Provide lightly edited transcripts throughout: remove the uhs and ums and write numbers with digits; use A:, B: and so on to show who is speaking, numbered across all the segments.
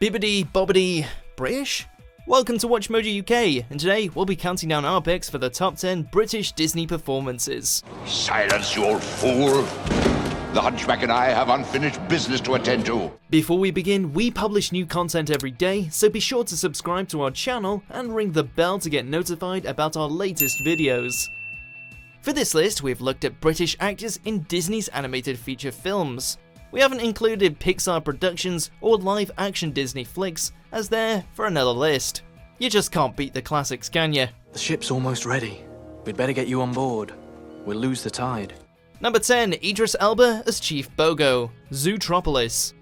A: Bibbidi Bobbidi British? Welcome to WatchMojo UK, and today we'll be counting down our picks for the top 10 British Disney performances.
B: Silence, you old fool! The Hunchback and I have unfinished business to attend to.
A: Before we begin, we publish new content every day, so be sure to subscribe to our channel and ring the bell to get notified about our latest videos. For this list, we've looked at British actors in Disney's animated feature films. We haven't included Pixar productions or live-action Disney flicks, as they're for another list. You just can't beat the classics, can you?
C: The ship's almost ready. We'd better get you on board. We'll lose the tide.
A: Number 10, Idris Elba as Chief Bogo, Zootropolis.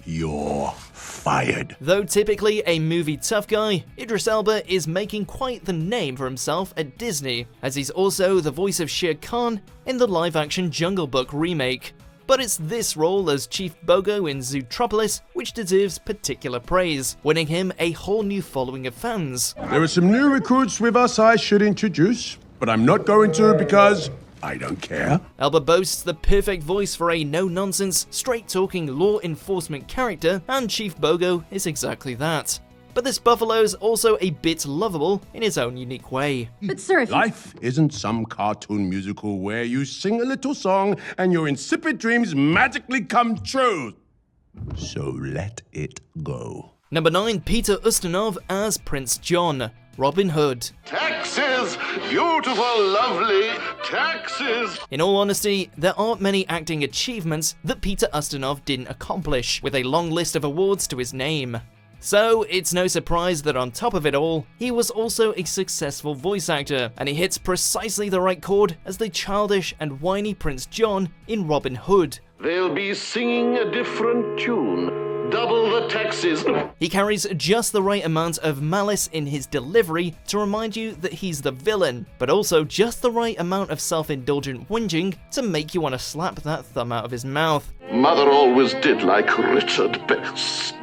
B: You're fired.
A: Though typically a movie tough guy, Idris Elba is making quite the name for himself at Disney, as he's also the voice of Shere Khan in the live-action Jungle Book remake. But it's this role as Chief Bogo in Zootropolis which deserves particular praise, winning him a whole new following of fans.
D: There are some new recruits with us I should introduce, but I'm not going to because I don't care.
A: Elba boasts the perfect voice for a no-nonsense, straight-talking law enforcement character, and Chief Bogo is exactly that. But this buffalo's also a bit lovable in his own unique way.
E: But sir, if
D: Life isn't some cartoon musical where you sing a little song and your insipid dreams magically come true. So let it go.
A: Number 9, Peter Ustinov as Prince John, Robin Hood.
F: Taxes! Beautiful, lovely taxes!
A: In all honesty, there aren't many acting achievements that Peter Ustinov didn't accomplish, with a long list of awards to his name. So, it's no surprise that on top of it all, he was also a successful voice actor, and he hits precisely the right chord as the childish and whiny Prince John in Robin Hood.
F: They'll be singing a different tune. Double the taxes.
A: He carries just the right amount of malice in his delivery to remind you that he's the villain, but also just the right amount of self-indulgent whinging to make you want to slap that thumb out of his mouth.
F: Mother always did like Richard best.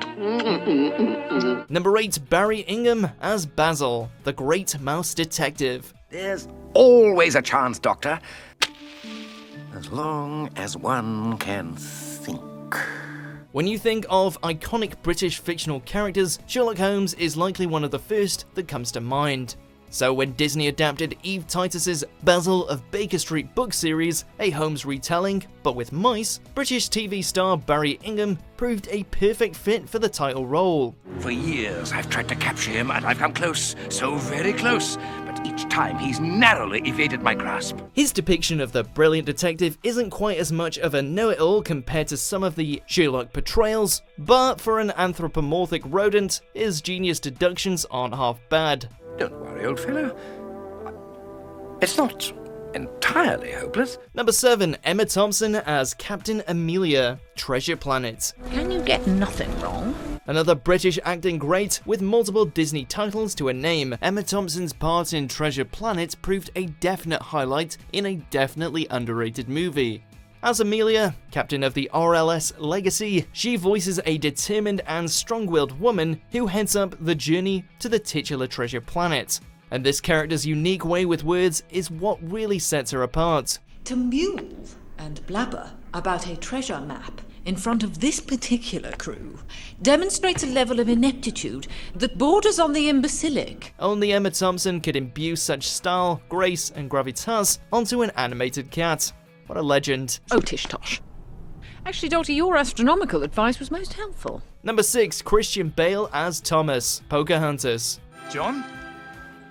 A: Number 8, Barrie Ingham as Basil, the Great Mouse Detective.
G: There's always a chance, Doctor. As long as one can think.
A: When you think of iconic British fictional characters, Sherlock Holmes is likely one of the first that comes to mind. So when Disney adapted Eve Titus's Basil of Baker Street book series, a Holmes retelling, but with mice, British TV star Barrie Ingham proved a perfect fit for the title role.
G: For years I've tried to capture him and I've come close, so very close, but each time he's narrowly evaded my grasp.
A: His depiction of the brilliant detective isn't quite as much of a know-it-all compared to some of the Sherlock portrayals, but for an anthropomorphic rodent, his genius deductions aren't half bad.
G: Don't worry, old fellow. It's not entirely hopeless.
A: Number 7, Emma Thompson as Captain Amelia, Treasure Planet.
E: can you get nothing wrong?
A: Another British acting great with multiple Disney titles to a name, Emma Thompson's part in Treasure Planet proved a definite highlight in a definitely underrated movie. As Amelia, captain of the RLS Legacy, she voices a determined and strong-willed woman who heads up the journey to the titular treasure planet. And this character's unique way with words is what really sets her apart.
H: To mew and blabber about a treasure map in front of this particular crew demonstrates a level of ineptitude that borders on the imbecilic.
A: Only Emma Thompson could imbue such style, grace, and gravitas onto an animated cat. What a legend.
E: Oh, tish-tosh. Actually, Doctor, your astronomical advice was most helpful.
A: Number 6, Christian Bale as Thomas, Pocahontas.
C: John?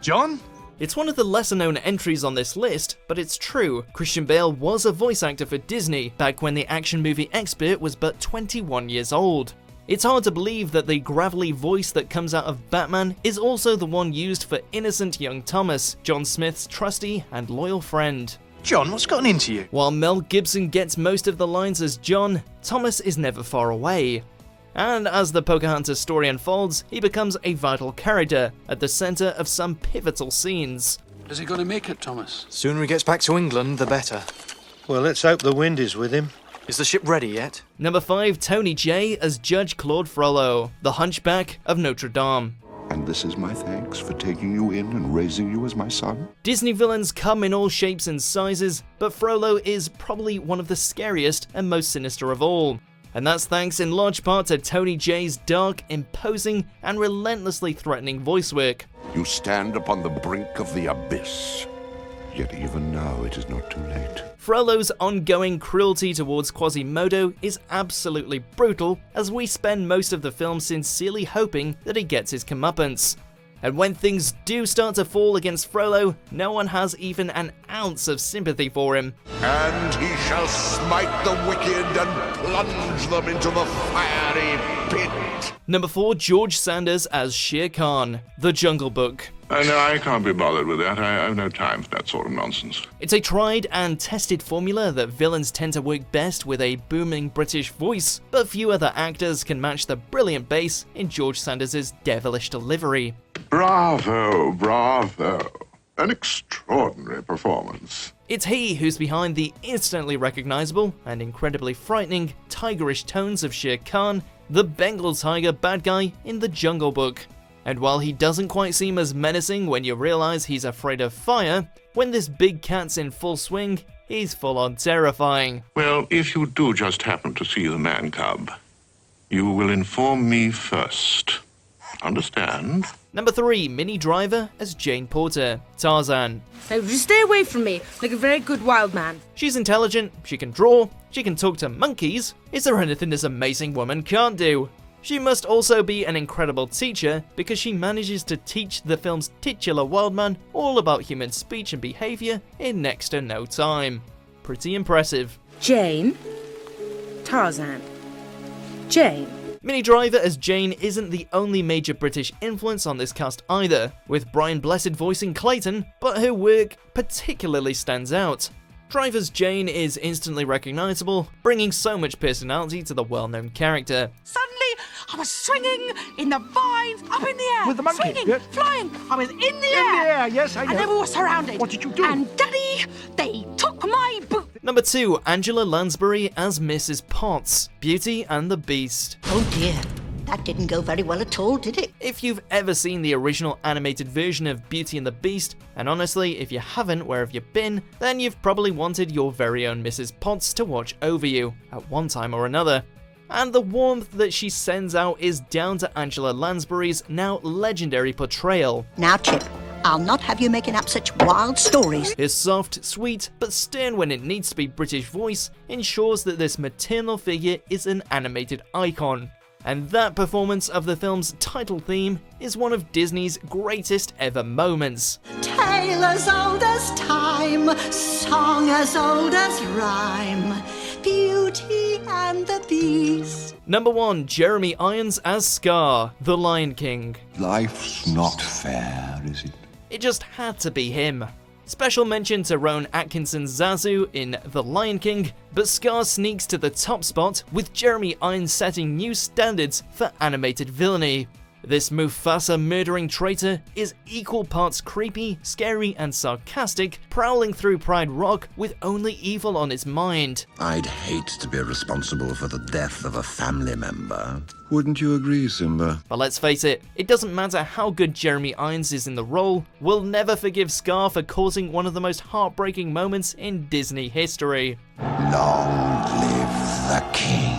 C: John?
A: It's one of the lesser-known entries on this list, but it's true. Christian Bale was a voice actor for Disney back when the action movie expert was but 21 years old. It's hard to believe that the gravelly voice that comes out of Batman is also the one used for innocent young Thomas, John Smith's trusty and loyal friend.
C: John, what's gotten into you?
A: While Mel Gibson gets most of the lines as John, Thomas is never far away. And as the Pocahontas story unfolds, he becomes a vital character at the centre of some pivotal scenes.
I: Is he going to make it, Thomas?
C: Sooner he gets back to England, the better.
J: Well, let's hope the wind is with him.
C: Is the ship ready yet?
A: Number 5, Tony Jay as Judge Claude Frollo, the Hunchback of Notre Dame.
B: And this is my thanks for taking you in and raising you as my son.
A: Disney villains come in all shapes and sizes, but Frollo is probably one of the scariest and most sinister of all. And that's thanks in large part to Tony Jay's dark, imposing, and relentlessly threatening voice work.
B: You stand upon the brink of the abyss. Yet even now it is not too late.
A: Frollo's ongoing cruelty towards Quasimodo is absolutely brutal, as we spend most of the film sincerely hoping that he gets his comeuppance. And when things do start to fall against Frollo, no one has even an ounce of sympathy for him.
B: And he shall smite the wicked and plunge them into the fiery pit.
A: Number 4, George Sanders as Shere Khan, The Jungle Book.
I: No, I can't be bothered with that. I have no time for that sort of nonsense.
A: It's a tried and tested formula that villains tend to work best with a booming British voice, but few other actors can match the brilliant bass in George Sanders' devilish delivery.
I: Bravo, bravo. An extraordinary performance.
A: It's he who's behind the instantly recognizable and incredibly frightening, tigerish tones of Shere Khan, the Bengal tiger bad guy in The Jungle Book. And while he doesn't quite seem as menacing when you realize he's afraid of fire, when this big cat's in full swing, he's full on terrifying.
I: Well, if you do just happen to see the man cub, you will inform me first. Understand?
A: Number 3, Minnie Driver as Jane Porter, Tarzan.
K: Now just stay away from me, like a very good wild man.
A: She's intelligent, she can draw, she can talk to monkeys. Is there anything this amazing woman can't do? She must also be an incredible teacher, because she manages to teach the film's titular wildman all about human speech and behaviour in next to no time. Pretty impressive.
K: Jane. Tarzan. Jane.
A: Minnie Driver as Jane isn't the only major British influence on this cast either, with Brian Blessed voicing Clayton, but her work particularly stands out. Driver's Jane is instantly recognisable, bringing so much personality to the well-known character.
L: Suddenly, I was swinging in the vines, up in the air.
M: With the monkey?
L: Swinging,
M: Yes.
L: flying. I was in the air.
M: In the air, yes, I know.
L: And then we were surrounded.
M: What did you do?
L: And Daddy, they took my boot.
A: Number 2, Angela Lansbury as Mrs. Potts, Beauty and the Beast.
N: Oh dear, that didn't go very well at all, did it?
A: If you've ever seen the original animated version of Beauty and the Beast, and honestly, if you haven't, where have you been, then you've probably wanted your very own Mrs. Potts to watch over you, at one time or another. And the warmth that she sends out is down to Angela Lansbury's now legendary portrayal.
N: Now, Chip, I'll not have you making up such wild stories.
A: His soft, sweet, but stern when it needs to be British voice ensures that this maternal figure is an animated icon. And that performance of the film's title theme is one of Disney's greatest ever moments.
N: Tale as old as time, song as old as rhyme, Beauty and the Beast.
A: Number 1, Jeremy Irons as Scar, The Lion King.
B: Life's not fair, is it?
A: It just had to be him. Special mention to Rowan Atkinson's Zazu in The Lion King, but Scar sneaks to the top spot with Jeremy Irons setting new standards for animated villainy. This Mufasa murdering traitor is equal parts creepy, scary and sarcastic, prowling through Pride Rock with only evil on his mind.
O: I'd hate to be responsible for the death of a family member.
B: Wouldn't you agree, Simba?
A: But let's face it doesn't matter how good Jeremy Irons is in the role, we'll never forgive Scar for causing one of the most heartbreaking moments in Disney history.
O: Long live the king.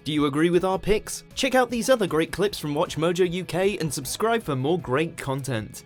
A: Do you agree with our picks? Check out these other great clips from WatchMojo UK and subscribe for more great content.